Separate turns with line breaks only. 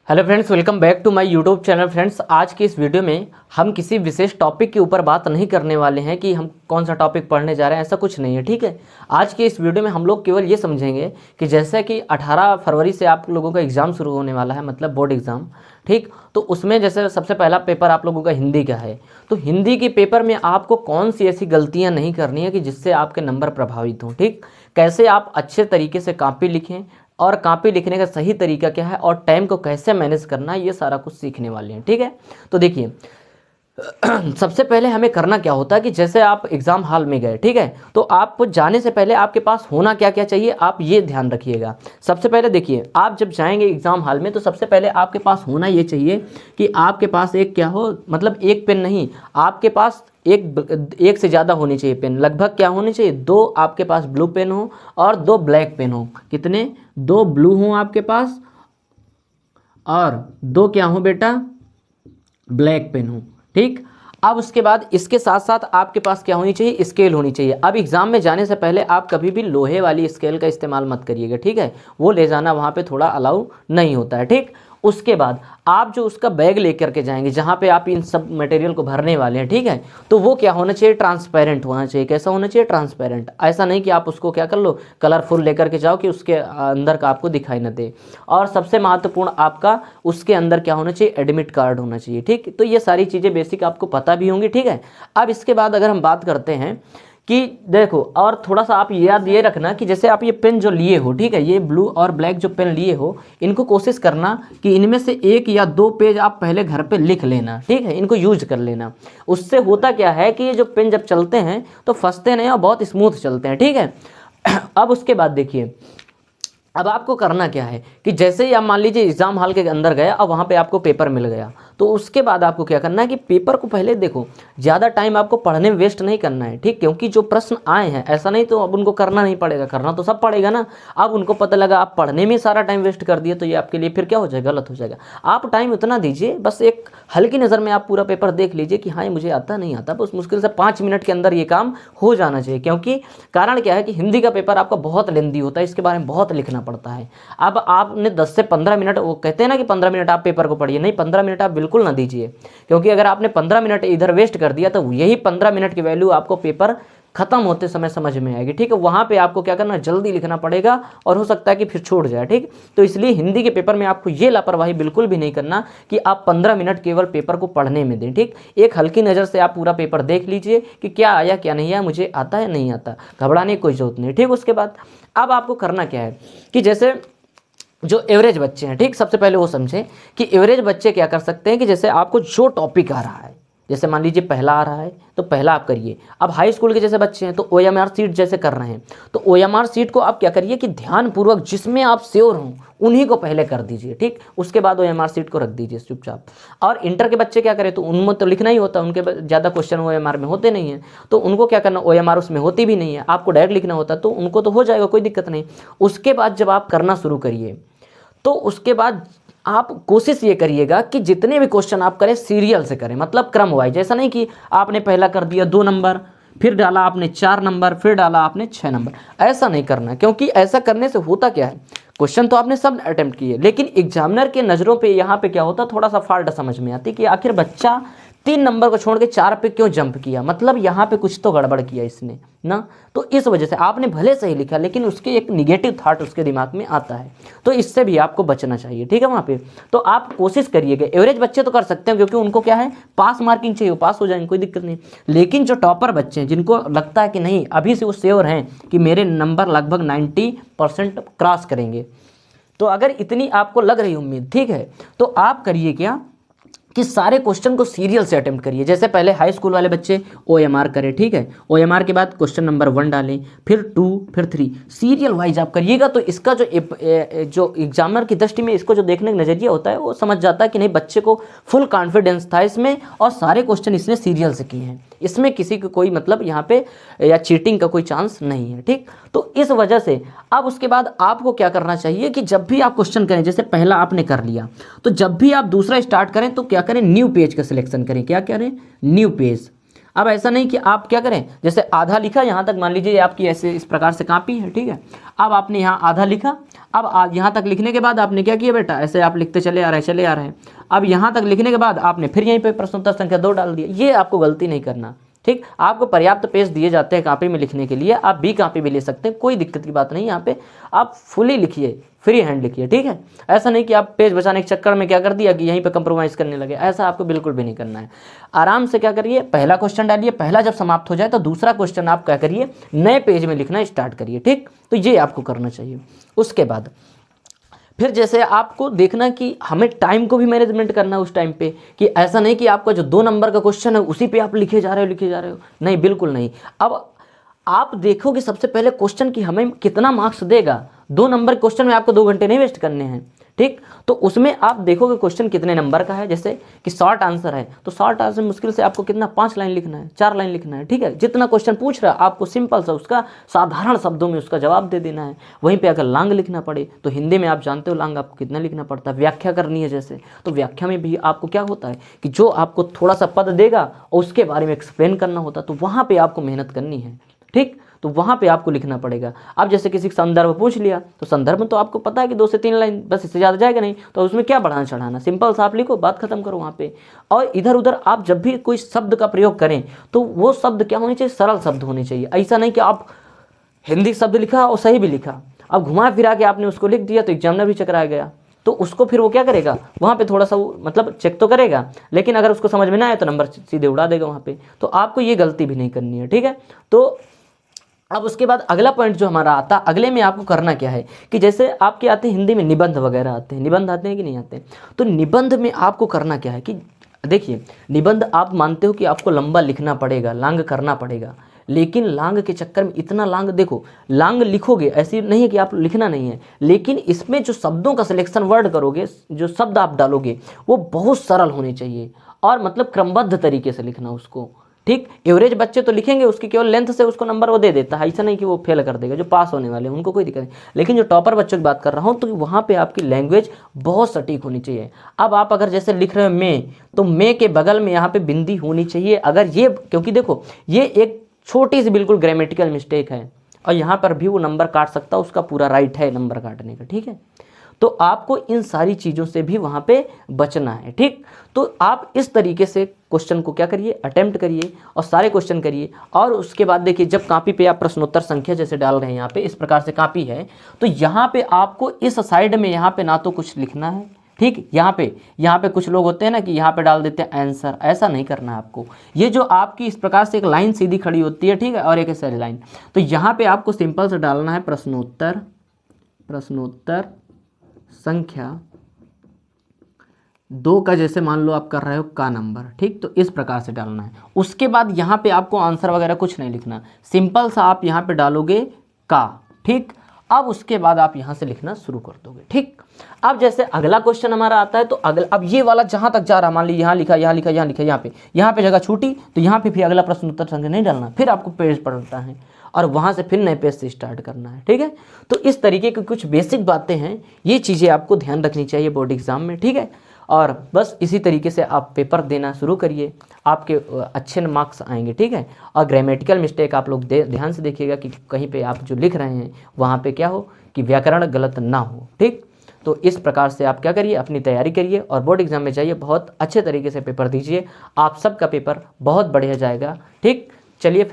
Hello friends, welcome back to my YouTube channel. Friends, आज की इस वीडियो में हम किसी विशेष टॉपिक के ऊपर बात नहीं करने वाले हैं कि हम कौन सा टॉपिक पढ़ने जा रहे हैं, ऐसा कुछ नहीं है। ठीक है, आज के इस वीडियो में हम लोग केवल ये समझेंगे कि जैसे कि 18 फरवरी से आप लोगों का एग्ज़ाम शुरू होने वाला है, मतलब बोर्ड एग्ज़ाम। ठीक, तो उसमें जैसे सबसे पहला पेपर आप लोगों का हिंदी का है, तो हिंदी के पेपर में आपको कौन सी ऐसी गलतियाँ नहीं करनी है कि जिससे आपके नंबर प्रभावित हों। ठीक, कैसे आप अच्छे तरीके से कॉपी लिखें और कॉपी लिखने का सही तरीका क्या है और टाइम को कैसे मैनेज करना है, ये सारा कुछ सीखने वाले हैं। ठीक है, तो देखिए सबसे पहले हमें करना क्या होता है कि जैसे आप एग्ज़ाम हॉल में गए, ठीक है, तो आप जाने से पहले आपके पास होना क्या क्या चाहिए, आप ये ध्यान रखिएगा। सबसे पहले देखिए, आप जब जाएंगे एग्ज़ाम हॉल में तो सबसे पहले आपके पास होना ये चाहिए कि आपके पास एक क्या हो, मतलब एक पेन नहीं, आपके पास एक से ज़्यादा होनी चाहिए पेन। लगभग क्या होनी चाहिए, दो आपके पास ब्लू पेन हो और दो ब्लैक पेन हो। कितने? दो ब्लू हों आपके पास और दो क्या हो बेटा, ब्लैक पेन हो। ठीक, अब उसके बाद इसके साथ साथ आपके पास क्या होनी चाहिए, स्केल होनी चाहिए। अब एग्ज़ाम में जाने से पहले आप कभी भी लोहे वाली स्केल का इस्तेमाल मत करिएगा। ठीक है, वो ले जाना वहाँ पे थोड़ा अलाउ नहीं होता है। ठीक, उसके बाद आप जो उसका बैग लेकर के जाएंगे जहाँ पे आप इन सब मटेरियल को भरने वाले हैं, ठीक है, तो वो क्या होना चाहिए, ट्रांसपेरेंट होना चाहिए। कैसा होना चाहिए, ट्रांसपेरेंट। ऐसा नहीं कि आप उसको क्या कर लो, कलरफुल लेकर के जाओ कि उसके अंदर का आपको दिखाई न दे। और सबसे महत्वपूर्ण आपका उसके अंदर क्या होना चाहिए, एडमिट कार्ड होना चाहिए। ठीक, तो ये सारी चीज़ें बेसिक आपको पता भी होंगी। ठीक है, अब इसके बाद अगर हम बात करते हैं कि देखो, और थोड़ा सा आप याद ये रखना कि जैसे आप ये पेन जो लिए हो, ठीक है, ये ब्लू और ब्लैक जो पेन लिए हो, इनको कोशिश करना कि इनमें से एक या दो पेज आप पहले घर पे लिख लेना। ठीक है, इनको यूज कर लेना। उससे होता क्या है कि ये जो पेन जब चलते हैं तो फंसते नहीं और बहुत स्मूथ चलते हैं। ठीक है, अब उसके बाद देखिए, अब आपको करना क्या है कि जैसे ही आप मान लीजिए एग्जाम हॉल के अंदर गए और वहाँ पे आपको पेपर मिल गया, तो उसके बाद आपको क्या करना है कि पेपर को पहले देखो, ज़्यादा टाइम आपको पढ़ने में वेस्ट नहीं करना है। ठीक, क्योंकि जो प्रश्न आए हैं ऐसा नहीं तो अब उनको करना नहीं पड़ेगा, करना तो सब पड़ेगा ना। अब उनको पता लगा आप पढ़ने में सारा टाइम वेस्ट कर दिए, तो ये आपके लिए फिर क्या हो जाएगा, गलत हो जाएगा। आप टाइम उतना दीजिए, बस एक हल्की नज़र में आप पूरा पेपर देख लीजिए कि हाँ ये मुझे आता नहीं आता, बस मुश्किल से 5 मिनट के अंदर ये काम हो जाना चाहिए। क्योंकि कारण क्या है कि हिंदी का पेपर आपका बहुत लेंदी होता है, इसके बारे में बहुत लिखना पड़ता है। अब आपने 10 से 15 मिनट, वो कहते हैं ना कि 15 मिनट आप पेपर को पढ़िए, नहीं 15 मिनट आप बिल्कुल ना दीजिए। क्योंकि अगर आपने 15 मिनट इधर वेस्ट कर दिया तो यही 15 मिनट की वैल्यू आपको पेपर खत्म होते समय समझ में आएगी। ठीक है, वहाँ पे आपको क्या करना, जल्दी लिखना पड़ेगा और हो सकता है कि फिर छूट जाए। ठीक, तो इसलिए हिंदी के पेपर में आपको ये लापरवाही बिल्कुल भी नहीं करना कि आप 15 मिनट केवल पेपर को पढ़ने में दें। ठीक, एक हल्की नज़र से आप पूरा पेपर देख लीजिए कि क्या आया क्या नहीं आया, मुझे आता है नहीं आता, घबराने की कोई जरूरत नहीं। ठीक, उसके बाद अब आपको करना क्या है कि जैसे जो एवरेज बच्चे हैं, ठीक, सबसे पहले वो समझें कि एवरेज बच्चे क्या कर सकते हैं कि जैसे आपको जो टॉपिक आ रहा है, जैसे मान लीजिए पहला आ रहा है तो पहला आप करिए। अब हाई स्कूल के जैसे बच्चे हैं तो OMR सीट जैसे कर रहे हैं, तो OMR सीट को आप क्या करिए कि ध्यानपूर्वक जिसमें आप श्योर हों उन्हीं को पहले कर दीजिए। ठीक, उसके बाद OMR सीट को रख दीजिए चुपचाप। और इंटर के बच्चे क्या करें, तो उनमें तो लिखना ही होता है, उनके ज़्यादा क्वेश्चन OMR में होते नहीं हैं, तो उनको क्या करना, OMR उसमें होती भी नहीं है, आपको डायरेक्ट लिखना होता है, तो उनको तो हो जाएगा, कोई दिक्कत नहीं। उसके बाद जब आप करना शुरू करिए तो उसके बाद आप कोशिश ये करिएगा कि जितने भी क्वेश्चन आप करें सीरियल से करें, मतलब क्रम वाइज। ऐसा नहीं कि आपने पहला कर दिया 2 नंबर, फिर डाला आपने 4 नंबर, फिर डाला आपने 6 नंबर, ऐसा नहीं करना। क्योंकि ऐसा करने से होता क्या है, क्वेश्चन तो आपने सब अटेम्प्ट किए, लेकिन एग्जामिनर के नज़रों पे यहाँ पे क्या होता, थोड़ा सा फॉल्ट समझ में आती कि आखिर बच्चा 3 नंबर को छोड़ के 4 पे क्यों जंप किया, मतलब यहाँ पे कुछ तो गड़बड़ किया इसने ना। तो इस वजह से आपने भले सही लिखा लेकिन उसके एक निगेटिव थाट उसके दिमाग में आता है, तो इससे भी आपको बचना चाहिए। ठीक है, वहाँ पे तो आप कोशिश करिएगा। एवरेज बच्चे तो कर सकते हैं क्योंकि उनको क्या है, पास मार्किंग चाहिए, वो पास हो जाएंगे, कोई दिक्कत नहीं। लेकिन जो टॉपर बच्चे हैं, जिनको लगता है कि नहीं अभी से वो श्योर हैं कि मेरे नंबर लगभग 90% क्रॉस करेंगे, तो अगर इतनी आपको लग रही उम्मीद, ठीक है, तो आप करिए क्या कि सारे क्वेश्चन को सीरियल से अटेम्प्ट करिए। जैसे पहले हाई स्कूल वाले बच्चे OMR करें, ठीक है, OMR के बाद क्वेश्चन नंबर 1 डालें, फिर 2, फिर 3, सीरियल वाइज आप करिएगा। तो इसका जो एग्जामिनर की दृष्टि में इसको जो देखने का नज़रिया होता है वो समझ जाता है कि नहीं, बच्चे को फुल कॉन्फिडेंस था इसमें और सारे क्वेश्चन इसने सीरियल से किए हैं, इसमें किसी को कोई मतलब यहाँ पे या चीटिंग का कोई चांस नहीं है। ठीक, तो इस वजह से अब उसके बाद आपको क्या करना चाहिए कि जब भी आप क्वेश्चन करें, जैसे पहला आपने कर लिया, तो जब भी आप दूसरा स्टार्ट करें तो क्या करें, न्यू पेज का सिलेक्शन करें। क्या करें, न्यू पेज। अब ऐसा नहीं कि आप क्या करें, जैसे आधा लिखा यहाँ तक, मान लीजिए आपकी ऐसे इस प्रकार से कॉपी है, ठीक है। अब आपने यहाँ आधा लिखा, अब यहाँ तक लिखने के बाद आपने क्या किया बेटा, ऐसे आप लिखते चले आ रहे हैं। अब यहाँ तक लिखने के बाद आपने फिर यहीं पे प्रश्नोत्तर संख्या 2 डाल दिया। ये आपको गलती नहीं करना, ठीक। आपको पर्याप्त पेज दिए जाते हैं कॉपी में लिखने के लिए, आप बी कॉपी भी ले सकते हैं, कोई दिक्कत की बात नहीं। यहाँ पे आप फुली लिखिए, फ्री हैंड लिखिए, ठीक है। ऐसा नहीं कि आप पेज बचाने के चक्कर में क्या कर दिया कि यहीं पे कंप्रोमाइज़ करने लगे, ऐसा आपको बिल्कुल भी नहीं करना है। आराम से क्या करिए, पहला क्वेश्चन डालिए, पहला जब समाप्त हो जाए तो दूसरा क्वेश्चन आप क्या करिए, नए पेज में लिखना स्टार्ट करिए, ठीक। तो ये आपको करना चाहिए। उसके बाद फिर जैसे आपको देखना कि हमें टाइम को भी मैनेजमेंट करना है उस टाइम पे, कि ऐसा नहीं कि आपका जो 2 नंबर का क्वेश्चन है उसी पे आप लिखे जा रहे हो, नहीं, बिल्कुल नहीं। अब आप देखोगे सबसे पहले क्वेश्चन की हमें कितना मार्क्स देगा। 2 नंबर क्वेश्चन में आपको 2 घंटे नहीं वेस्ट करने हैं, ठीक। तो उसमें आप देखोगे क्वेश्चन कितने नंबर का है, जैसे कि शॉर्ट आंसर है तो शॉर्ट आंसर मुश्किल से आपको कितना 5 लाइन लिखना है, 4 लाइन लिखना है, ठीक है। जितना क्वेश्चन पूछ रहा है आपको सिंपल सा उसका साधारण शब्दों में उसका जवाब दे देना है। वहीं पे अगर लांग लिखना पड़े तो हिंदी में आप जानते हो लांग आपको कितना लिखना पड़ता है। व्याख्या करनी है जैसे, तो व्याख्या में भी आपको क्या होता है कि जो आपको थोड़ा सा पद देगा और उसके बारे में एक्सप्लेन करना होता है, तो वहाँ पर आपको मेहनत करनी है, ठीक। तो वहाँ पे आपको लिखना पड़ेगा। अब जैसे किसी संदर्भ पूछ लिया तो संदर्भ में तो आपको पता है कि 2 से 3 लाइन, बस इससे ज़्यादा जाएगा नहीं, तो उसमें क्या बढ़ाना चढ़ाना, सिंपल सा आप लिखो, बात खत्म करो वहाँ पे। और इधर उधर आप जब भी कोई शब्द का प्रयोग करें तो वो शब्द क्या होने चाहिए, सरल शब्द होने चाहिए। ऐसा नहीं कि आप हिंदी शब्द लिखा और सही भी लिखा, अब घुमा फिरा के आपने उसको लिख दिया तो एग्जामिनर भी चकरा गया, तो उसको फिर वो क्या करेगा, वहाँ पे थोड़ा सा वो मतलब चेक तो करेगा, लेकिन अगर उसको समझ में ना आए तो नंबर सीधे उड़ा देगा वहाँ पे। तो आपको ये गलती भी नहीं करनी है, ठीक है। तो अब उसके बाद अगला पॉइंट जो हमारा आता है, अगले में आपको करना क्या है कि जैसे आपके आते हैं हिंदी में निबंध वगैरह आते हैं, निबंध आते हैं कि नहीं आते, तो निबंध में आपको करना क्या है कि देखिए, निबंध आप मानते हो कि आपको लंबा लिखना पड़ेगा, लांग करना पड़ेगा, लेकिन लांग के चक्कर में इतना लांग, देखो लांग लिखोगे ऐसी नहीं है कि आप लिखना नहीं है, लेकिन इसमें जो शब्दों का सिलेक्शन वर्ड करोगे, जो शब्द आप डालोगे वो बहुत सरल होने चाहिए और मतलब क्रमबद्ध तरीके से लिखना उसको, ठीक। एवरेज बच्चे तो लिखेंगे, उसकी केवल लेंथ से उसको नंबर वो दे देता है, ऐसा नहीं कि वो फेल कर देगा। जो पास होने वाले हैं उनको कोई दिक्कत नहीं, लेकिन जो टॉपर बच्चों की बात कर रहा हूँ तो वहाँ पे आपकी लैंग्वेज बहुत सटीक होनी चाहिए। अब आप अगर जैसे लिख रहे हो मैं, तो मैं के बगल में यहाँ पे बिंदी होनी चाहिए। अगर ये, क्योंकि देखो ये एक छोटी सी बिल्कुल ग्रामेटिकल मिस्टेक है और यहाँ पर भी वो नंबर काट सकता है, उसका पूरा राइट है नंबर काटने का, ठीक है। तो आपको इन सारी चीज़ों से भी वहाँ पे बचना है, ठीक। तो आप इस तरीके से क्वेश्चन को क्या करिए, अटेम्प्ट करिए और सारे क्वेश्चन करिए। और उसके बाद देखिए, जब कॉपी पे आप प्रश्नोत्तर संख्या जैसे डाल रहे हैं, यहाँ पे इस प्रकार से कॉपी है, तो यहाँ पे आपको इस साइड में यहाँ पे ना तो कुछ लिखना है, ठीक। यहाँ पे कुछ लोग होते हैं ना कि यहाँ पे डाल देते हैं आंसर, ऐसा नहीं करना है आपको। ये जो आपकी इस प्रकार से एक लाइन सीधी खड़ी होती है, ठीक है, और एक ऐसी लाइन, तो यहाँ पे आपको सिंपल से डालना है प्रश्नोत्तर संख्या 2 का, जैसे मान लो आप कर रहे हो का नंबर, ठीक। तो इस प्रकार से डालना है। उसके बाद यहाँ पे आपको आंसर वगैरह कुछ नहीं लिखना, सिंपल सा आप यहाँ पे डालोगे का, ठीक। अब उसके बाद आप यहाँ से लिखना शुरू कर दोगे, ठीक। अब जैसे अगला क्वेश्चन हमारा आता है, तो अगला, अब ये वाला जहाँ तक जा रहा, मान लीजिए यहाँ लिखा, यहाँ पे जगह छूटी, तो यहाँ पे फिर अगला प्रश्न उत्तर संख्या नहीं डालना, फिर आपको पेज पढ़ता है और वहाँ से फिर नए पेज से स्टार्ट करना है, ठीक है। तो इस तरीके की कुछ बेसिक बातें हैं, ये चीज़ें आपको ध्यान रखनी चाहिए बोर्ड एग्जाम में, ठीक है। और बस इसी तरीके से आप पेपर देना शुरू करिए, आपके अच्छे मार्क्स आएंगे, ठीक है। और ग्रामेटिकल मिस्टेक आप लोग ध्यान से देखिएगा कि कहीं पे आप जो लिख रहे हैं वहाँ पे क्या हो कि व्याकरण गलत ना हो, ठीक। तो इस प्रकार से आप क्या करिए, अपनी तैयारी करिए और बोर्ड एग्जाम में जाइए, बहुत अच्छे तरीके से पेपर दीजिए, आप सबका पेपर बहुत बढ़िया जाएगा, ठीक। चलिए।